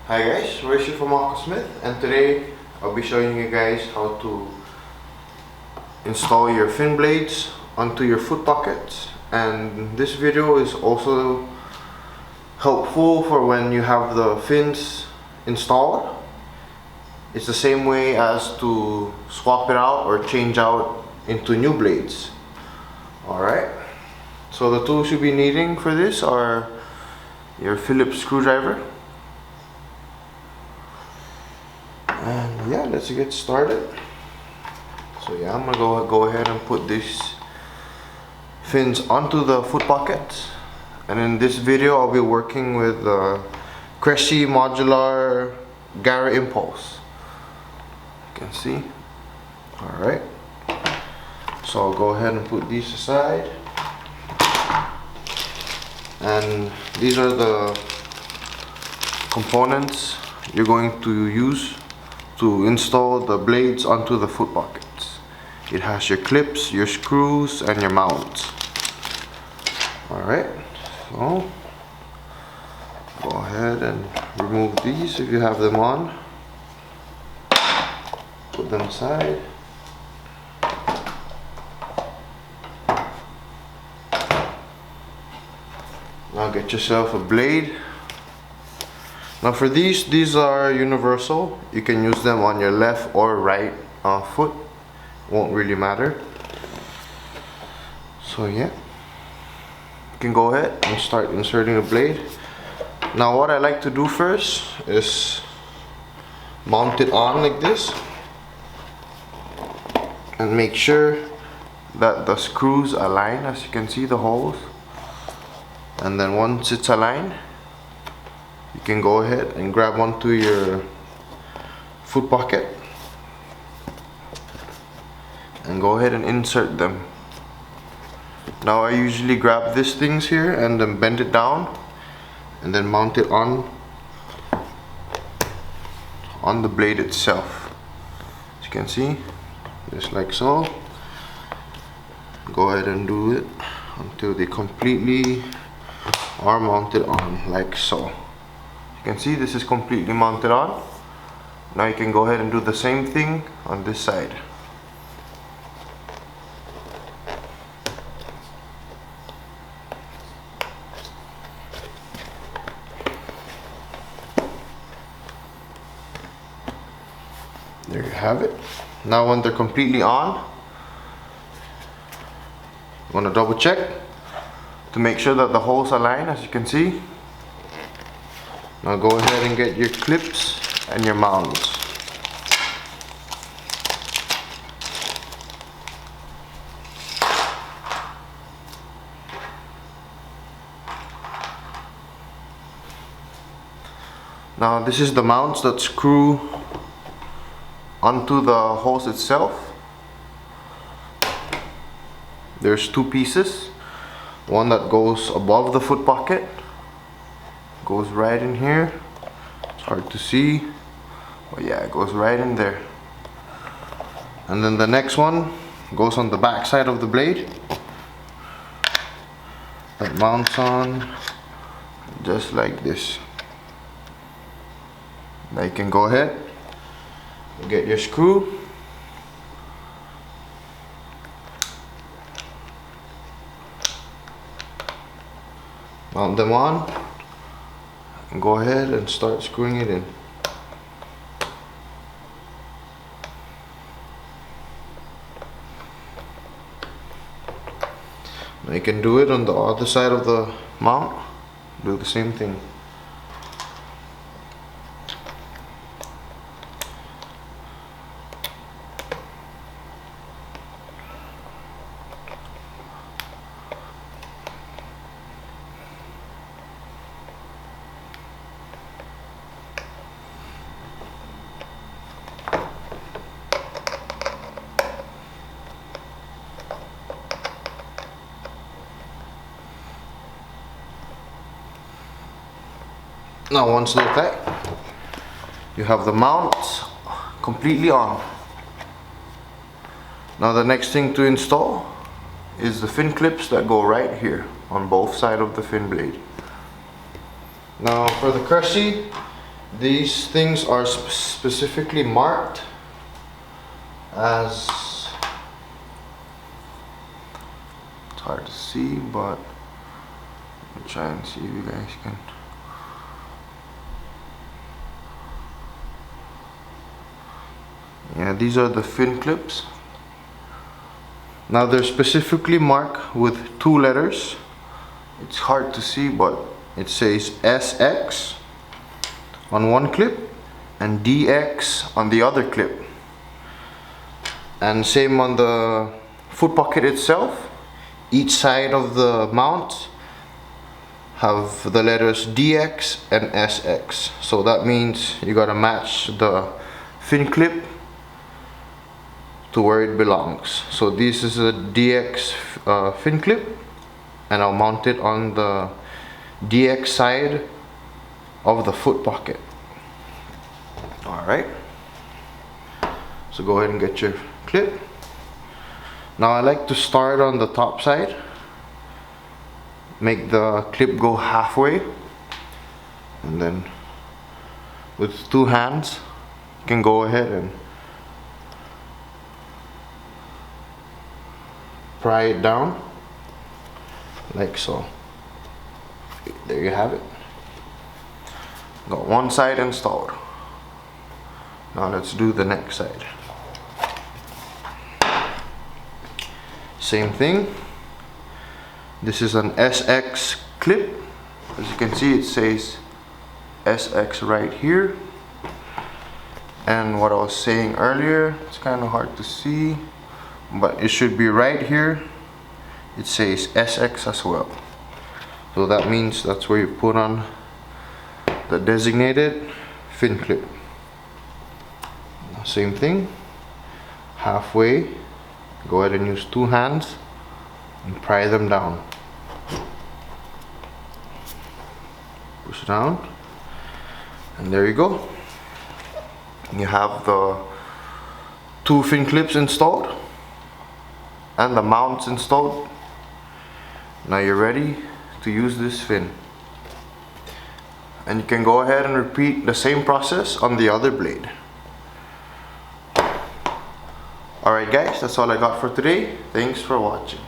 Hi guys, Royce from Uncle Smith, and today I'll be showing you guys how to install your fin blades onto your foot pockets. And this video is also helpful for when you have the fins installed. It's the same way as to swap it out or change out into new blades. Alright, so the tools you'll be needing for this are your Phillips screwdriver. And yeah, let's get started. So yeah, I'm gonna go ahead and put these fins onto the foot pockets. And in this video, I'll be working with the Cressy Modular Gara Impulse. You can see. Alright. So I'll go ahead and put these aside. And these are the components you're going to use to install the blades onto the foot pockets. It has your clips, your screws, and your mounts. Alright, so go ahead and remove these if you have them on. Put them aside. Now get yourself a blade. Now for these are universal. You can use them on your left or right foot. Won't really matter. So yeah, you can go ahead and start inserting the blade. Now what I like to do first is mount it on like this and make sure that the screws align. As you can see, the holes. And then once it's aligned, you can go ahead and grab onto your foot pocket and go ahead and insert them. Now I usually grab these things here and then bend it down and then mount it on the blade itself. As you can see, just like so. Go ahead and do it until they completely are mounted on, like so. You can see this is completely mounted on. Now you can go ahead and do the same thing on this side. There you have it. Now when they're completely on, you want to double check to make sure that the holes align, as you can see. Now go ahead and get your clips and your mounts. Now this is the mounts that screw onto the hose itself. There's two pieces. One that goes above the foot pocket, goes right in here. It's hard to see, but yeah, it goes right in there. And then the next one goes on the back side of the blade. That mounts on just like this. Now you can go ahead and get your screw. Mount them on and go ahead and start screwing it in. Now you can do it on the other side of the mount. Do the same thing. Now once they're tight, you have the mounts completely on. Now the next thing to install is the fin clips that go right here on both sides of the fin blade. Now for the Cressy, These things are specifically marked as, it's hard to see, but I'll try and see if you guys can. Yeah, these are the fin clips. Now they're specifically marked with 2 letters. It's hard to see, but it says SX on one clip and DX on the other clip. And same on the foot pocket itself. Each side of the mount have the letters DX and SX. So that means you gotta match the fin clip to where it belongs. So this is a DX fin clip, and I'll mount it on the DX side of the foot pocket. Alright, so go ahead and get your clip. Now I like to start on the top side, make the clip go halfway, and then with 2 hands you can go ahead and pry it down like so. There you have it. Got one side installed. Now let's do the next side. Same thing. This is an SX clip. As you can see, it says SX right here. And what I was saying earlier, it's kind of hard to see, but it should be right here. It says SX as well. So that means that's where you put on the designated fin clip. Same thing, halfway, go ahead and use 2 hands and pry them down. Push down, and there you go. You have the 2 fin clips installed and the mounts installed. Now you're ready to use this fin, and you can go ahead and repeat the same process on the other blade. Alright guys, that's all I got for today. Thanks for watching.